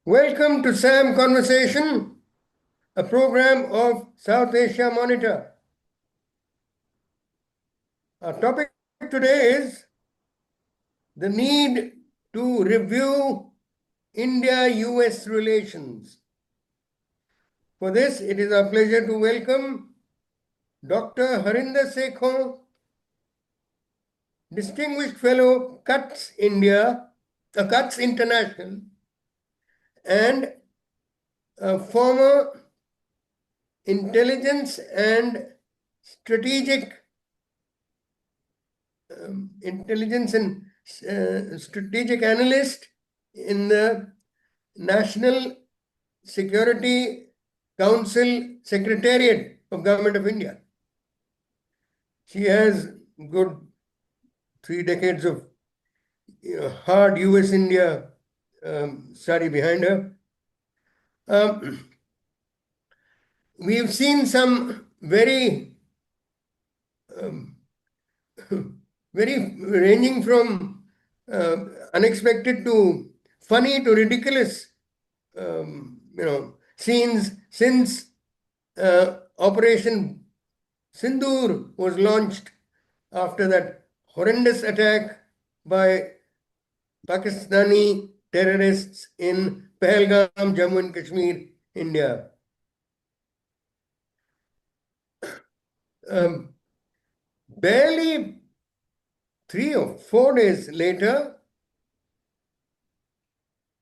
Welcome to SAM Conversation, a program of South Asia Monitor. Our topic today is the need to review India-US relations. For this, it is our pleasure to welcome Dr. Harinder Sekhon, Distinguished Fellow, CUTS International, and a former Intelligence and Strategic Strategic Analyst in the National Security Council Secretariat of Government of India. She has good 3 decades of hard US-India study behind her. We've seen some very ranging from unexpected to funny to ridiculous, scenes since Operation Sindoor was launched after that horrendous attack by Pakistani terrorists in Pahalgam, Jammu and Kashmir, India. Barely 3 or 4 days later,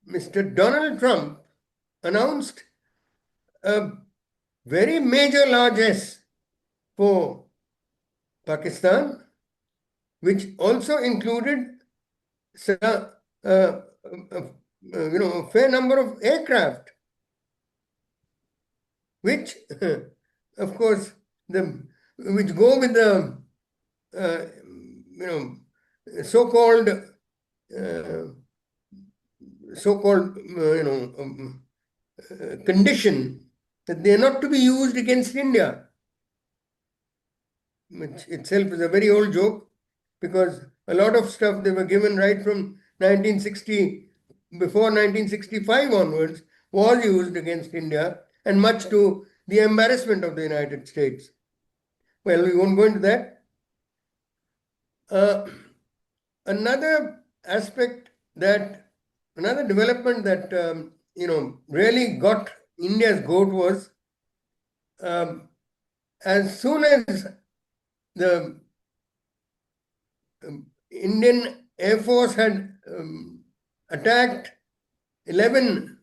Mr. Donald Trump announced a very major largesse for Pakistan, which also included a fair number of aircraft, which, of course, which go with the so-called condition that they are not to be used against India, which itself is a very old joke, because a lot of stuff they were given right from 1960, before 1965 onwards, was used against India, and much to the embarrassment of the United States. Well, we won't go into that. Another development that really got India's goat was as soon as the Indian Air Force had attacked 11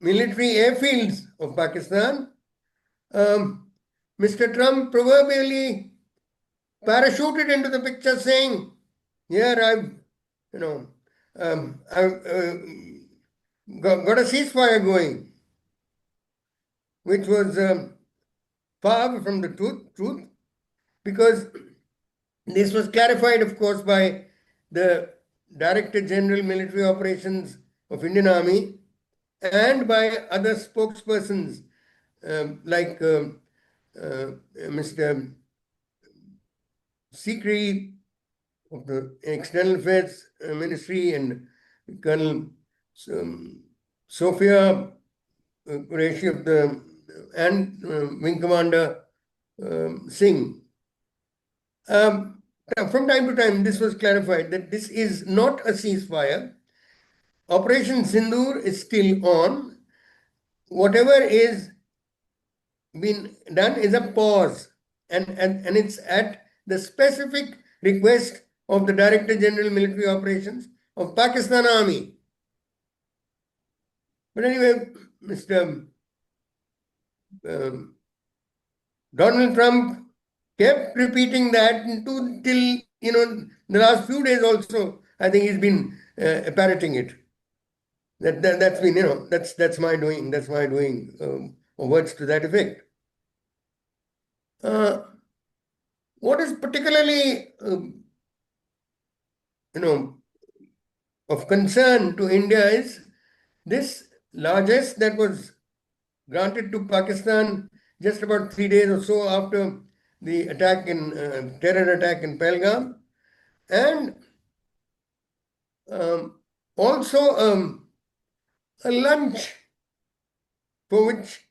military airfields of Pakistan, Mr. Trump proverbially parachuted into the picture saying, "Here I've got a ceasefire going," which was far from the truth, because this was clarified, of course, by the Director General Military Operations of Indian Army and by other spokespersons like Mr. Sikri of the External Affairs Ministry and Colonel Sophia Qureshi of the Wing Commander Singh. From time to time, this was clarified that this is not a ceasefire. Operation Sindoor is still on. Whatever is been done is a pause, and it's at the specific request of the Director General Military Operations of Pakistan Army. But anyway, Mr. Donald Trump kept repeating that till the last few days also. I think he's been parroting it. That's been that's my doing. That's my doing. Or words to that effect. What is particularly of concern to India is this largesse that was granted to Pakistan just about 3 days or so after the terror attack in Pahalgam, and also a lunch for which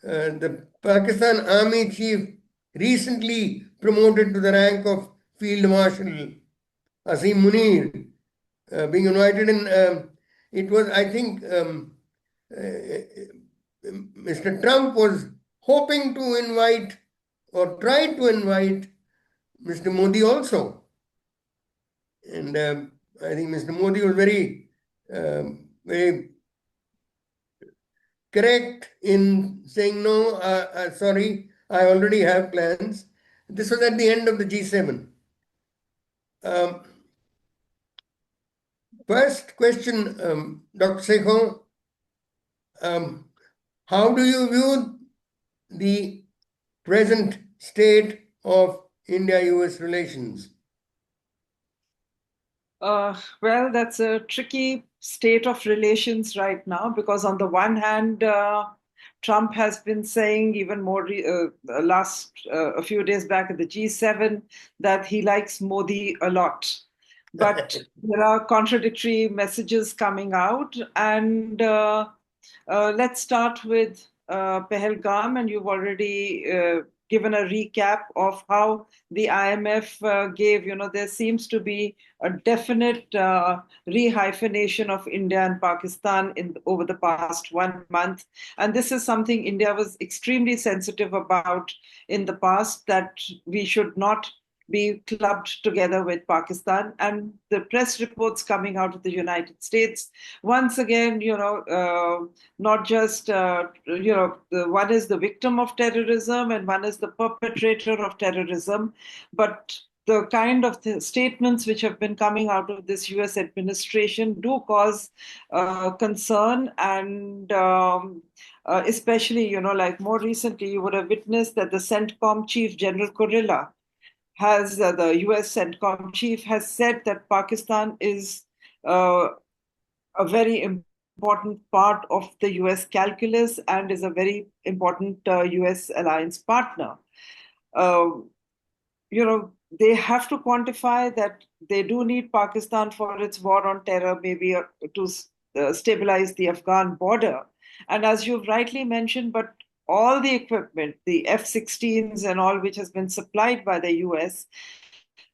the Pakistan Army chief recently promoted to the rank of Field Marshal Asim Munir, being invited in. It was, I think, Mr. Trump was hoping to invite or tried to invite Mr. Modi also. And I think Mr. Modi was very correct in saying, no, sorry, I already have plans. This was at the end of the G7. First question, Dr. Sekhon, how do you view the present state of India-US relations? Well, that's a tricky state of relations right now because on the one hand, Trump has been saying even more a few days back at the G7 that he likes Modi a lot. But there are contradictory messages coming out. And let's start with Pahalgam, and you've already given a recap of how the IMF gave, there seems to be a definite rehyphenation of India and Pakistan over the past 1 month. And this is something India was extremely sensitive about in the past, that we should not be clubbed together with Pakistan. And the press reports coming out of the United States, once again, not just, one is the victim of terrorism and one is the perpetrator of terrorism, but the kind of statements which have been coming out of this US administration do cause concern. And especially, like more recently, you would have witnessed that the CENTCOM chief, General Kurilla, the US CENTCOM chief has said that Pakistan is a very important part of the US calculus and is a very important US alliance partner. They have to quantify that they do need Pakistan for its war on terror, maybe to stabilize the Afghan border. And as you've rightly mentioned, but all the equipment, the F-16s and all which has been supplied by the US,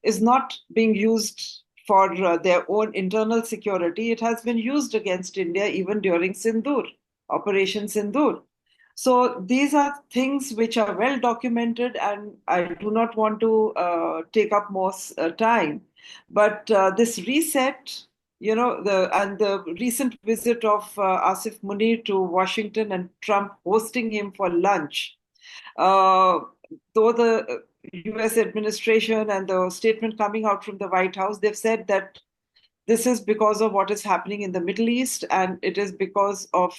is not being used for their own internal security. It has been used against India even during Sindoor, Operation Sindoor. So these are things which are well documented, and I do not want to take up more time. But this reset, the recent visit of Asif Munir to Washington and Trump hosting him for lunch, though the US administration and the statement coming out from the White House, they've said that this is because of what is happening in the Middle East, and it is because of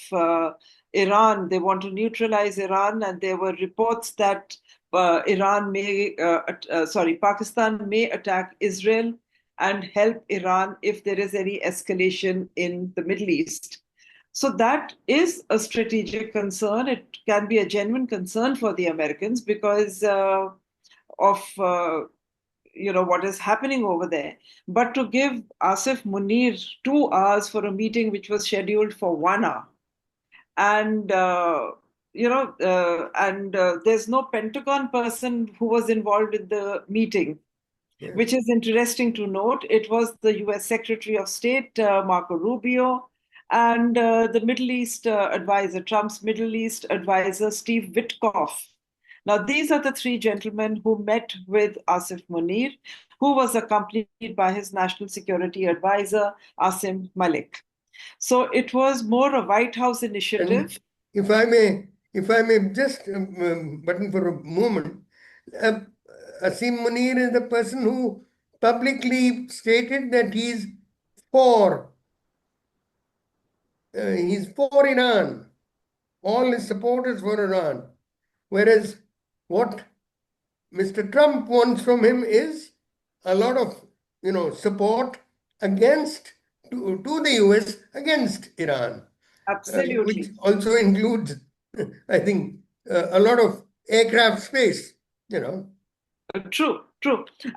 Iran. They want to neutralize Iran, and there were reports that Pakistan may attack Israel and help Iran if there is any escalation in the Middle East. So that is a strategic concern. It can be a genuine concern for the Americans because of what is happening over there. But to give Asif Munir 2 hours for a meeting which was scheduled for 1 hour, and there's no Pentagon person who was involved in the meeting, which is interesting to note. It was the US Secretary of State, Marco Rubio, and the Middle East advisor, Trump's Middle East advisor, Steve Witkoff. Now, these are the three gentlemen who met with Asif Munir, who was accompanied by his national security advisor, Asim Malik. So it was more a White House initiative. And if I may just button for a moment, Asim Munir is the person who publicly stated that he's for Iran. All his support is for Iran. Whereas what Mr. Trump wants from him is a lot of support against to the US against Iran. Absolutely. Which also includes, I think, a lot of aircraft space, True.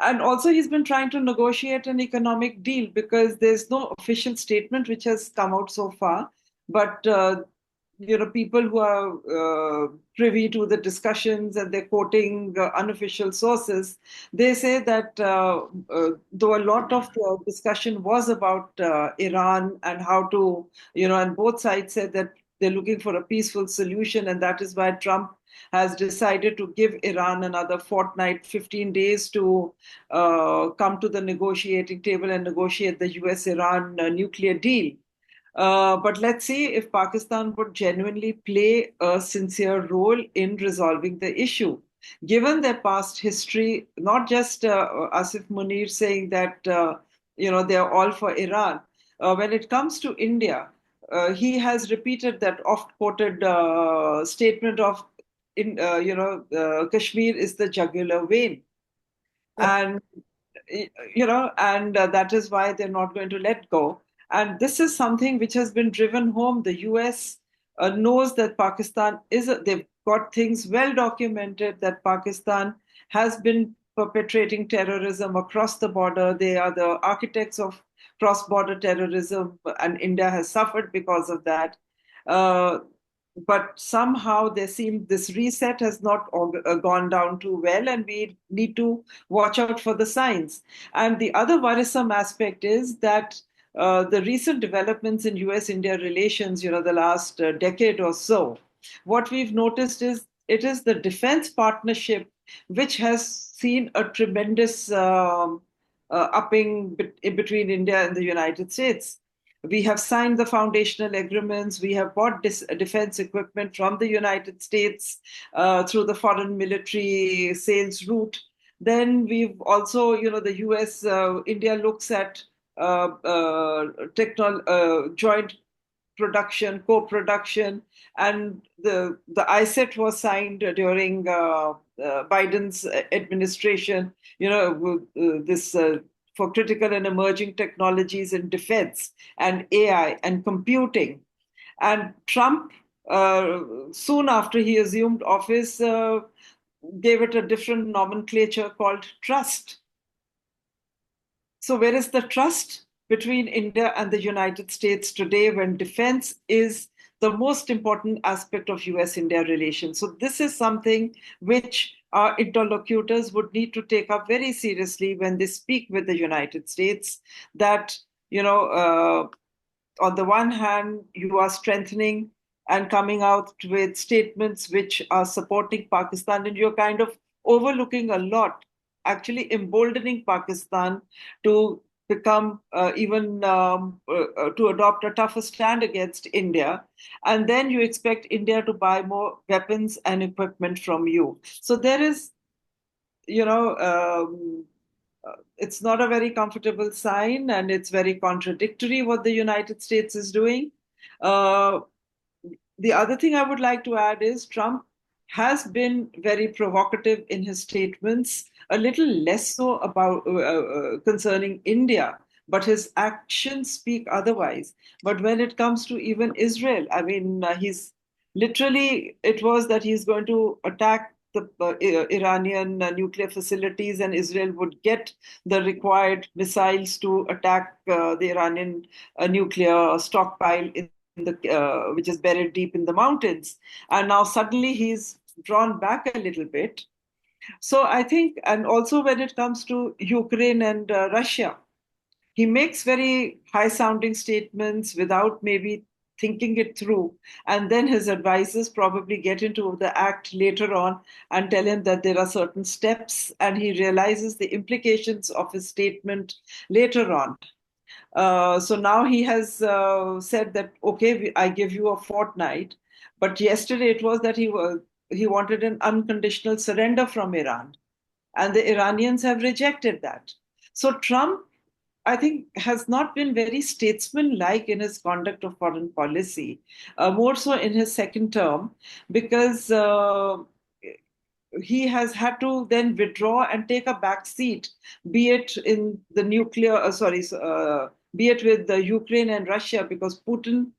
And also he's been trying to negotiate an economic deal because there's no official statement which has come out so far. but people who are privy to the discussions and they're quoting unofficial sources, they say that though a lot of the discussion was about Iran and how to, and both sides said that they're looking for a peaceful solution, and that is why Trump has decided to give Iran another fortnight, 15 days to come to the negotiating table and negotiate the US-Iran nuclear deal. But let's see if Pakistan would genuinely play a sincere role in resolving the issue. Given their past history, not just Asif Munir saying that they're all for Iran. When it comes to India, he has repeated that oft-quoted statement of, Kashmir is the jugular vein, and that is why they're not going to let go. And this is something which has been driven home. The US knows that Pakistan they've got things well documented that Pakistan has been perpetrating terrorism across the border. They are the architects of cross-border terrorism, and India has suffered because of that. Uh, but somehow this reset has not gone down too well, and we need to watch out for the signs. And the other worrisome aspect is that the recent developments in US-India relations, the last decade or so, what we've noticed is it is the defense partnership which has seen a tremendous upping between India and the United States. We have signed the foundational agreements. We have bought defense equipment from the United States through the foreign military sales route. Then we've also, the US, India looks at joint production, co-production, and the ISET was signed during Biden's administration. This for critical and emerging technologies in defense and AI and computing. And Trump, soon after he assumed office, gave it a different nomenclature called trust. So where is the trust between India and the United States today when defense is the most important aspect of US-India relations? So this is something which our interlocutors would need to take up very seriously when they speak with the United States, that, on the one hand, you are strengthening and coming out with statements which are supporting Pakistan, and you're kind of overlooking a lot, actually emboldening Pakistan to become even to adopt a tougher stand against India. And then you expect India to buy more weapons and equipment from you. So there is, it's not a very comfortable sign, and it's very contradictory what the United States is doing. Uh, the other thing I would like to add is Trump has been very provocative in his statements, a little less so about concerning India, but his actions speak otherwise. But when it comes to even Israel, I mean, he's literally, it was that he's going to attack the Iranian nuclear facilities, and Israel would get the required missiles to attack the Iranian nuclear stockpile which is buried deep in the mountains. And now suddenly he's drawn back a little bit. So I think, and also when it comes to Ukraine and Russia, he makes very high sounding statements without maybe thinking it through. And then his advisors probably get into the act later on and tell him that there are certain steps, and he realizes the implications of his statement later on. So now he has said that, okay, I give you a fortnight. But yesterday it was that he wanted an unconditional surrender from Iran. And the Iranians have rejected that. So Trump, I think, has not been very statesman-like in his conduct of foreign policy, more so in his second term, because he has had to then withdraw and take a back seat, be it in the be it with the Ukraine and Russia, because Putin,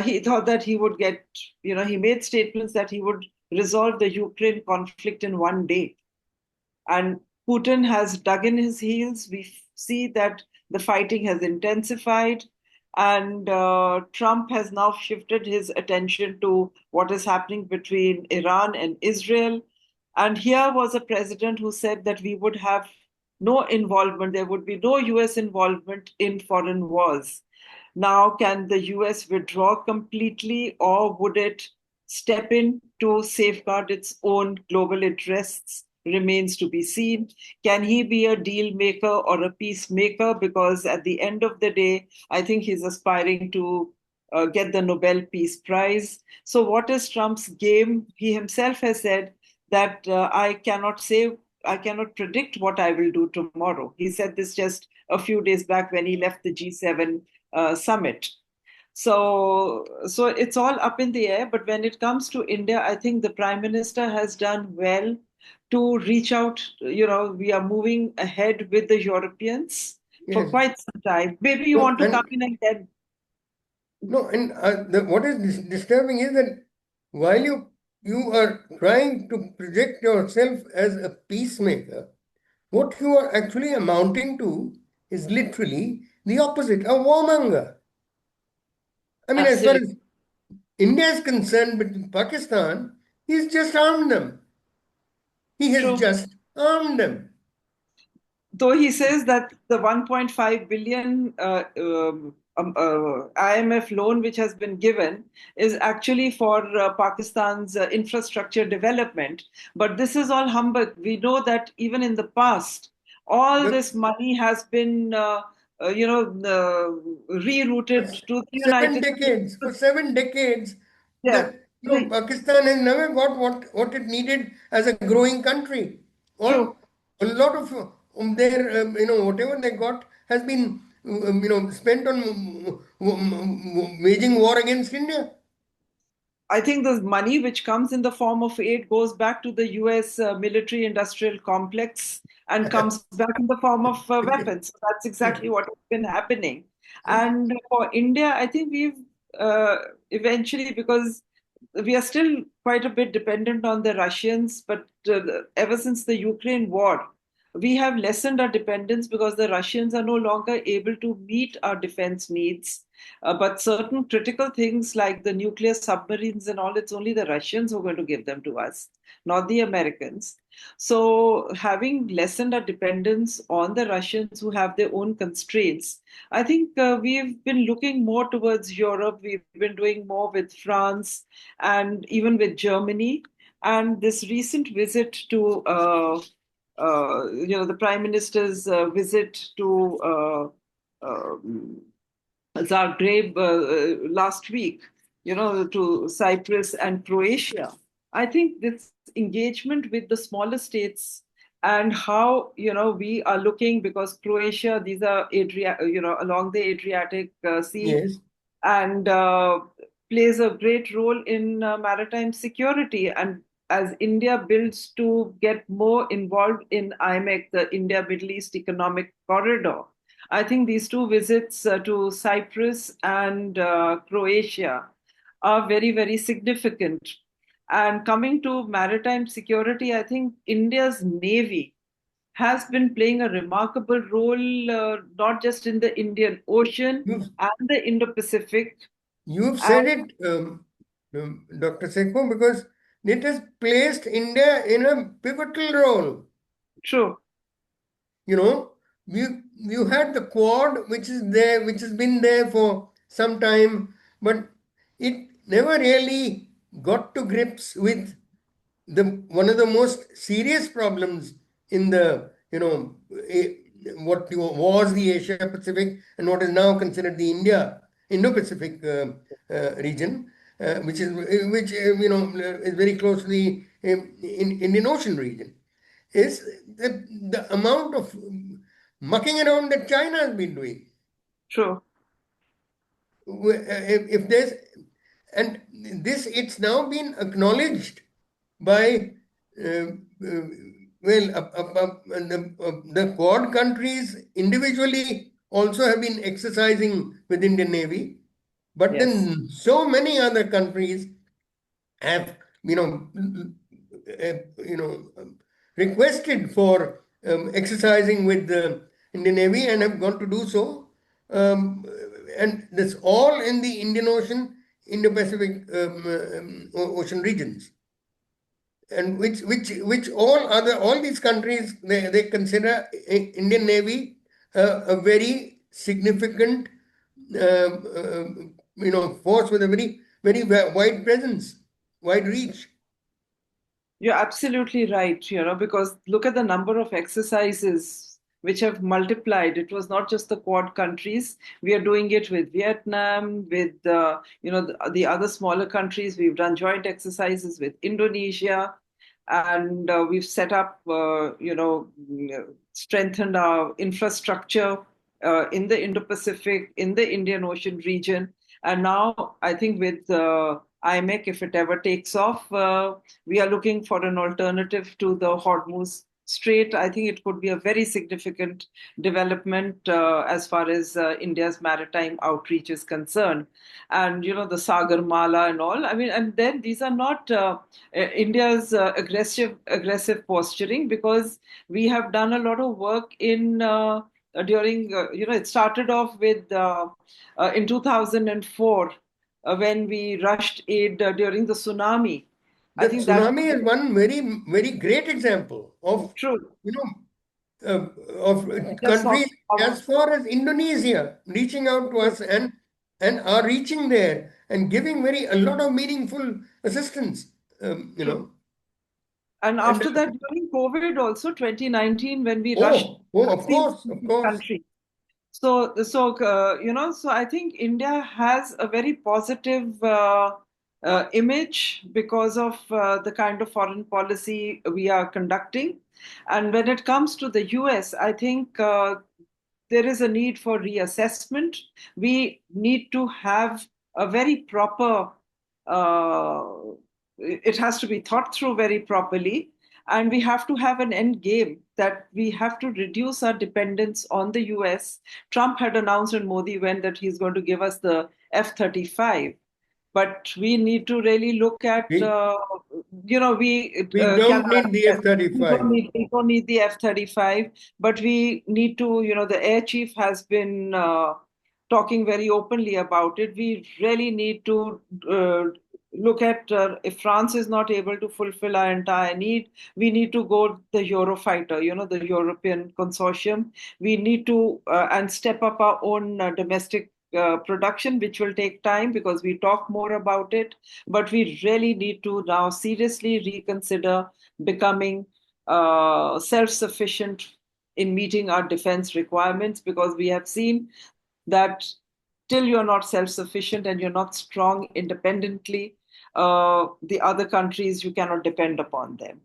he thought that he would get, he made statements that he would resolve the Ukraine conflict in one day. And Putin has dug in his heels. We see that the fighting has intensified. And Trump has now shifted his attention to what is happening between Iran and Israel. And here was a president who said that we would have no involvement, there would be no US involvement in foreign wars. Now, can the US withdraw completely, or would it step in to safeguard its own global interests? Remains to be seen. Can he be a deal maker or a peacemaker? Because at the end of the day, I think he's aspiring to get the Nobel Peace Prize. So, what is Trump's game? He himself has said that I cannot predict what I will do tomorrow. He said this just a few days back when he left the G7 summit. So it's all up in the air. But when it comes to India, I think the Prime Minister has done well to reach out. We are moving ahead with the Europeans for Yes. quite some time. Maybe you No, want to come and in and get. no, and what is disturbing is that while you are trying to project yourself as a peacemaker, what you are actually amounting to is literally the opposite, a warmonger. I mean, as far Absolutely as India is concerned, with Pakistan, he's just armed them. He has true. just armed them. Though he says that the 1.5 billion IMF loan which has been given is actually for Pakistan's infrastructure development. But this is all humbug. We know that even in the past, all The, this money has been, for rerouted to the seven United decades, States. for 7 decades, Yeah. Pakistan has never got what it needed as a growing country. All True. a lot of their whatever they got has been spent on waging war against India. I think the money which comes in the form of aid goes back to the US military industrial complex and comes back in the form of weapons. So that's exactly what has been happening. And for India, I think we've uh, eventually, because we are still quite a bit dependent on the Russians, but ever since the Ukraine war, we have lessened our dependence because the Russians are no longer able to meet our defense needs. But certain critical things like the nuclear submarines and all, it's only the Russians who are going to give them to us, not the Americans. So, having lessened our dependence on the Russians who have their own constraints, I think we've been looking more towards Europe. We've been doing more with France and even with Germany. And this recent visit to, the Prime Minister's visit to um, Zagreb last week, to Cyprus and Croatia. I think this engagement with the smaller states and how, we are looking, because Croatia, these are along the Adriatic Sea, Yes. and plays a great role in maritime security. And as India builds to get more involved in IMEC, the India Middle East Economic Corridor, I think these two visits to Cyprus and Croatia are very, very significant. And coming to maritime security, I think India's Navy has been playing a remarkable role, not just in the Indian Ocean You've and the Indo-Pacific. you've And said it, Dr. Sekhon, because it has placed India in a pivotal role. true, You know, you had the Quad, which is there, which has been there for some time, but it never really got to grips with the one of the most serious problems in the was the Asia Pacific and what is now considered the Indo-Pacific region, which is very close to the Indian Ocean region, is the amount of mucking around that China has been doing. true, If there's and this it's now been acknowledged by uh, uh, the Quad countries individually also have been exercising with Indian Navy, but yes, then so many other countries have requested for exercising with the Indian Navy and have gone to do so. Um, and this all in the Indian Ocean, Indo-Pacific ocean regions, and which all these countries they consider Indian Navy a very significant force with a very wide presence, wide reach. You're absolutely right, because look at the number of exercises which have multiplied. It was not just the Quad countries. We are doing it with Vietnam, with the other smaller countries. We've done joint exercises with Indonesia, and we've set up, strengthened our infrastructure in the Indo-Pacific, in the Indian Ocean region. And now I think with IMEC, if it ever takes off, we are looking for an alternative to the Hormuz Strait. I think it could be a very significant development as far as India's maritime outreach is concerned. And, the Sagar Mala and all. I mean, and then these are not India's aggressive posturing, because we have done a lot of work during, it started off with in 2004 when we rushed aid during the tsunami. The I think that tsunami is one very great example of true. you know of Just countries not our as far as Indonesia reaching out to true, us and are reaching there and giving a lot of meaningful assistance. true. And And after that, during COVID, also 2019, when we rushed oh, vaccines to of the course. country. So I think India has a very positive image because of the kind of foreign policy we are conducting. And when it comes to the US, I think there is a need for reassessment. We need to have a very proper, uh, it has to be thought through very properly. And we have to have an end game that we have to reduce our dependence on the US. Trump had announced and Modi went that he's going to give us the F-35. But we need to really look at, we We can don't need the yes, F-35. we don't need the F-35, but we need to, the air chief has been talking very openly about it. We really need to look at if France is not able to fulfill our entire need, we need to go the Eurofighter, the European consortium. We need to and step up our own domestic production, which will take time because we talk more about it. But we really need to now seriously reconsider becoming self-sufficient in meeting our defense requirements, because we have seen that till you're not self-sufficient and you're not strong independently, the other countries, you cannot depend upon them.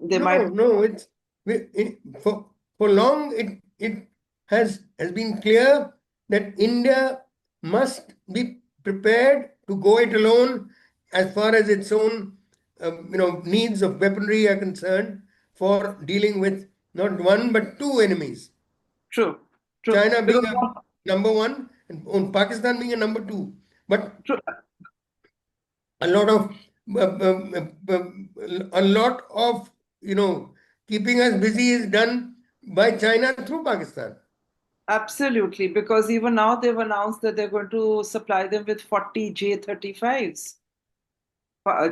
They might. No. For long it has been clear that India must be prepared to go it alone as far as its own needs of weaponry are concerned for dealing with not one but two enemies. True, true. China being Because a number one and Pakistan being a number two. But true, a lot of a lot of keeping us busy is done by China through Pakistan. absolutely. Because even now they've announced that they're going to supply them with 40 J-35s.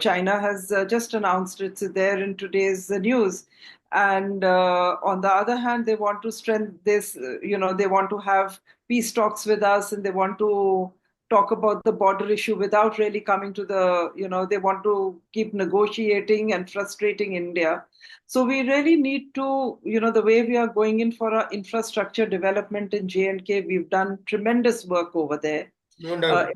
China has just announced it's there in today's news. And on the other hand, they want to strengthen this, they want to have peace talks with us, and they want to talk about the border issue without really coming to they want to keep negotiating and frustrating India. So we really need to, the way we are going in for our infrastructure development in J&K, we've done tremendous work over there. No Uh, doubt.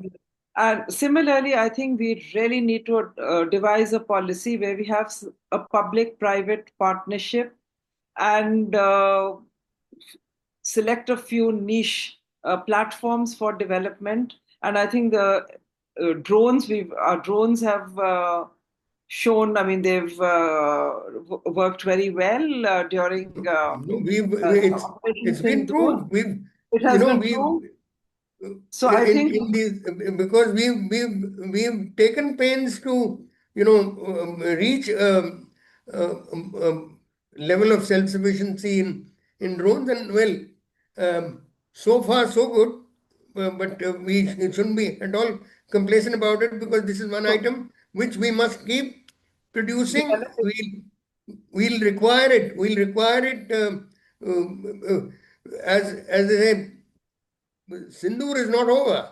and similarly, I think we really need to devise a policy where we have a public-private partnership and select a few niche platforms for development. And I think the our drones have shown, I mean, they've worked very well during It's Operation been Sindoor. proved. We've It you has know been we've proved. So I think, in these because we've taken pains to reach level of self-sufficiency in drones, and so far so good. but we shouldn't be at all complacent about it, because this is one So item which we must keep producing. developing. We'll require it. We'll require it. As they say, Sindoor is not over.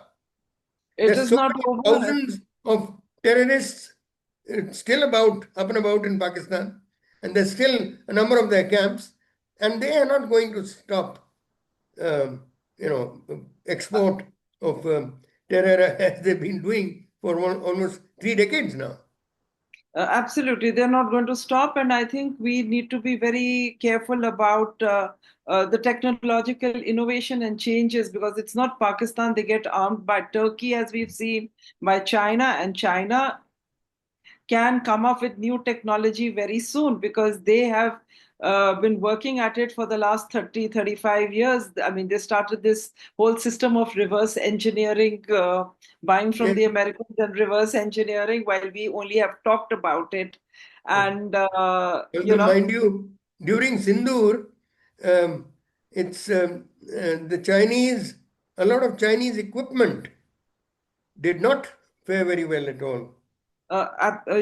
It There's is so not many over. thousands of terrorists still up and about in Pakistan, and there's still a number of their camps, and they are not going to stop, um, export of terror as they've been doing for almost 3 decades now. Absolutely, they're not going to stop, and I think we need to be very careful about the technological innovation and changes, because it's not Pakistan. They get armed by Turkey, as we've seen, by China, and China can come up with new technology very soon because they have been working at it for the last 30, 35 years. I mean, they started this whole system of reverse engineering, buying from Yes. the Americans and reverse engineering, while we only have talked about it. And, Although, mind you, during Sindoor, um, the Chinese, a lot of Chinese equipment did not fare very well at all.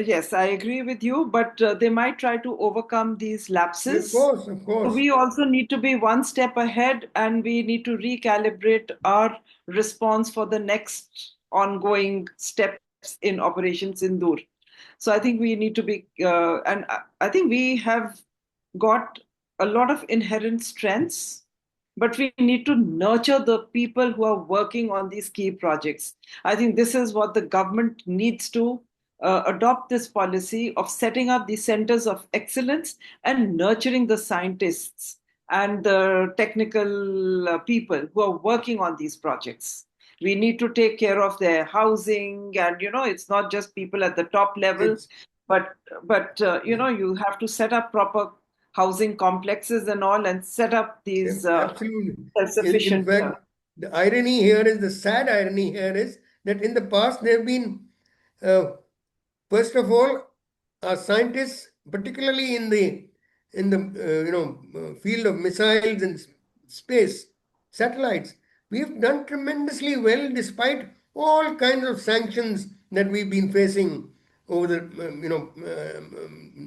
yes, I agree with you, but they might try to overcome these Of lapses. course, of So course. we also need to be one step ahead, and we need to recalibrate our response for the next ongoing steps in Operation Sindoor. So I think we need to be, and I think we have got a lot of inherent strengths, but we need to nurture the people who are working on these key projects. I think this is what the government needs to adopt, this policy of setting up these centers of excellence and nurturing the scientists and the technical people who are working on these projects. We need to take care of their housing, and it's not just people at the top level, It's but you have to set up proper housing complexes and all, and set up these absolutely. In self-sufficient. fact, the irony here is, the sad irony here is that in the past there have been, uh, first of all, our scientists, particularly in the field of missiles and space satellites, we've done tremendously well despite all kinds of sanctions that we've been facing over the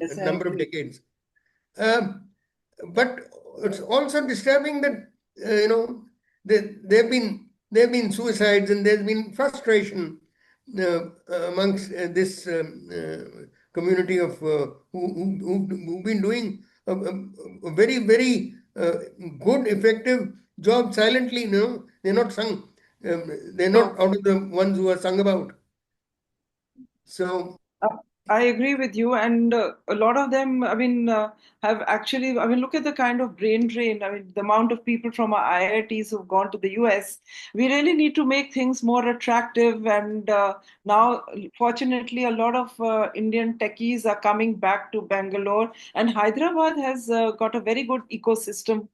Yes, I number of agree. decades. Um, but it's also disturbing that, there have been suicides, and there's been frustration amongst this community of who've been doing a very, very good, effective job silently. They're not sung. They're not So out of the ones who are sung about. So Uh, I agree with you, and a lot of them, I mean, have actually. I mean, look at the kind of brain drain. I mean, the amount of people from our IITs who've gone to the US. We really need to make things more attractive, and now, fortunately, a lot of Indian techies are coming back to Bangalore, and Hyderabad has got a very good ecosystem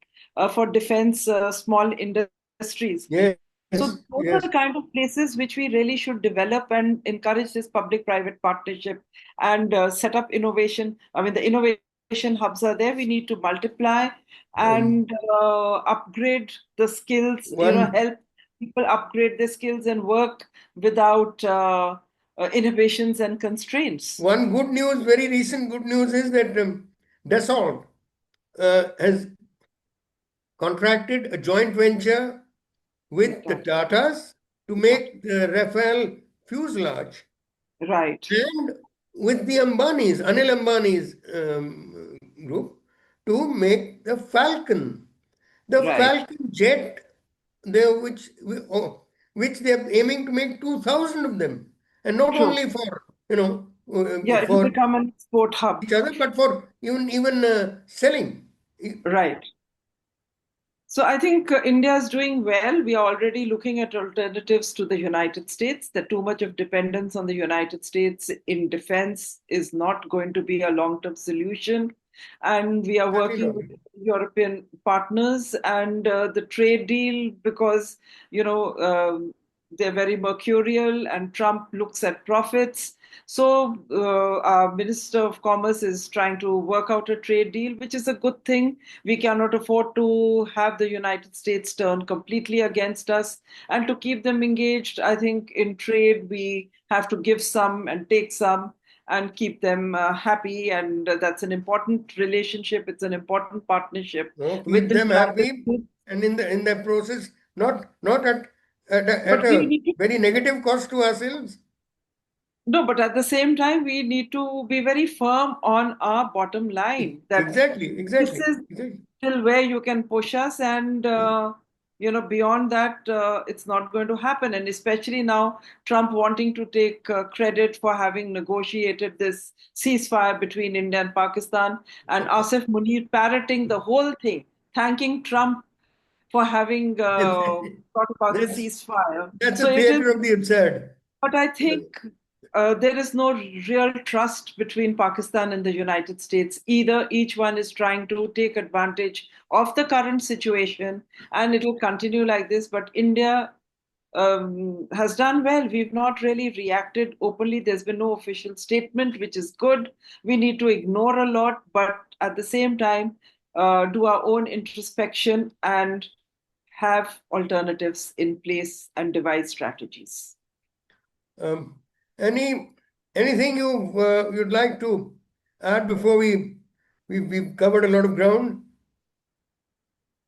for defense small industries. yes, So those are yes, the kind of places which we really should develop and encourage this public-private partnership and set up innovation. I mean, the innovation hubs are there. We need to multiply um, and upgrade the skills, one help people upgrade their skills and work without inhibitions and constraints. one good news, very recent good news, is that Dassault has contracted a joint venture with the Tatas to make the Rafale fuselage, Right, and with the Anil Ambani's group, to make the Falcon. The right. Falcon jet, which they're aiming to make 2,000 of them, and not True. only for Yeah, it will for become an export hub. each other, but for even selling. Right. So I think India is doing well. We are already looking at alternatives to the United States. That too much of dependence on the United States in defense is not going to be a long-term solution. And we are Certainly working not. with European partners and the trade deal, because they're very mercurial, and Trump looks at profits. So our Minister of Commerce is trying to work out a trade deal, which is a good thing. We cannot afford to have the United States turn completely against us. And to keep them engaged, I think in trade, we have to give some and take some and keep them happy. And that's an important relationship. It's an important partnership No, with keep the them United happy, States. and in the process, not at But we a need to very negative cost to ourselves. No, but at the same time, we need to be very firm on our bottom line that Exactly, this exactly, is exactly. till where you can push us, and beyond that, it's not going to happen. And especially now, Trump wanting to take credit for having negotiated this ceasefire between India and Pakistan, and Asif Munir parroting the whole thing, thanking Trump for having brought about the That's ceasefire. that's So a it is. theater of the absurd. But I think there is no real trust between Pakistan and the United States either. Each one is trying to take advantage of the current situation, and it will continue like this. But India has done well. We've not really reacted openly. There's been no official statement, which is good. We need to ignore a lot, but at the same time, do our own introspection and have alternatives in place and devise strategies. Um, any anything you'd like to add before we've covered a lot of ground?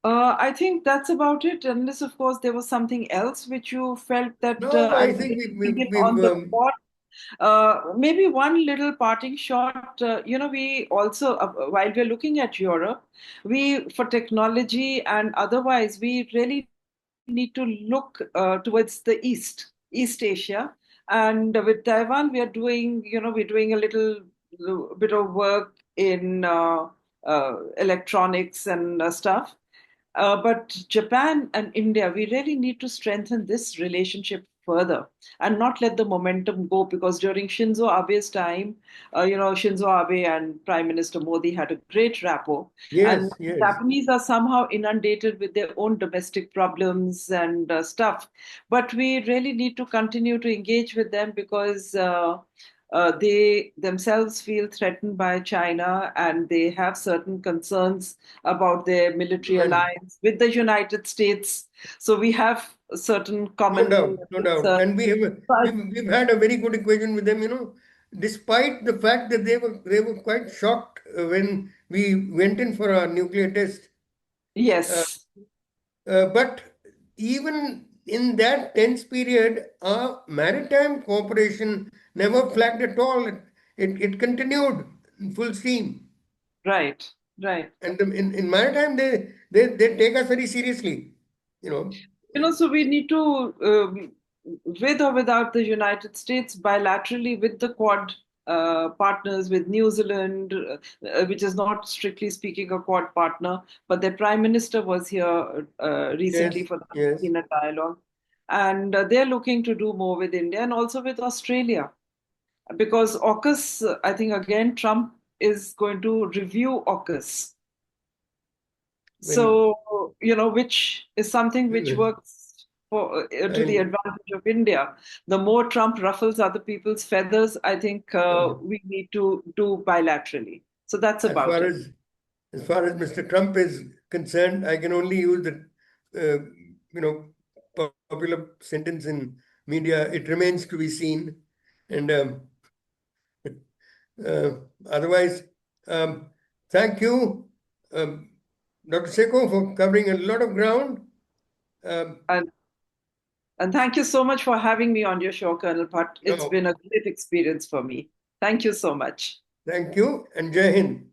I think that's about it, unless, of course, there was something else which you felt that No, I I think didn't we, bring we've it we've on the spot. Maybe one little parting shot. We also, while we're looking at Europe, for technology and otherwise, we really need to look towards the East Asia. And with Taiwan, we're doing a little bit of work in electronics and stuff. But Japan and India, we really need to strengthen this relationship further and not let the momentum go, because during Shinzo Abe's time, Shinzo Abe and Prime Minister Modi had a great rapport. And Yes, yes. Japanese are somehow inundated with their own domestic problems and stuff. But we really need to continue to engage with them because they themselves feel threatened by China, and they have certain concerns about their military And alliance with the United States. So we have certain no common doubt, no doubt. concerns. And we've had a very good equation with them, despite the fact that they were quite shocked when we went in for our nuclear test. Uh, Yes, but even in that tense period, our maritime cooperation never flagged at all. It continued in full steam. right, right. And in maritime, they take us very seriously. You know, So we need to, with or without the United States, bilaterally with the Quad partners, with New Zealand, which is not strictly speaking a Quad partner, but their Prime Minister was here recently yes, for the yes. in a dialogue. And they're looking to do more with India and also with Australia. Because AUKUS, I think again, Trump is going to review AUKUS. Well, So, which is something which well, works to the and advantage of India. The more Trump ruffles other people's feathers, I think we need to do bilaterally. So that's as about far it. as Mr. Trump is concerned, I can only use the uh, you know popular sentence in media. It remains to be seen, and uh, otherwise, um, thank you, um, Dr. Sekhon, for covering a lot of ground. Um, And and thank you so much for having me on your show, Colonel Bhatt. It's no, been a great experience for me. Thank you so much. thank you, and Jai Hind.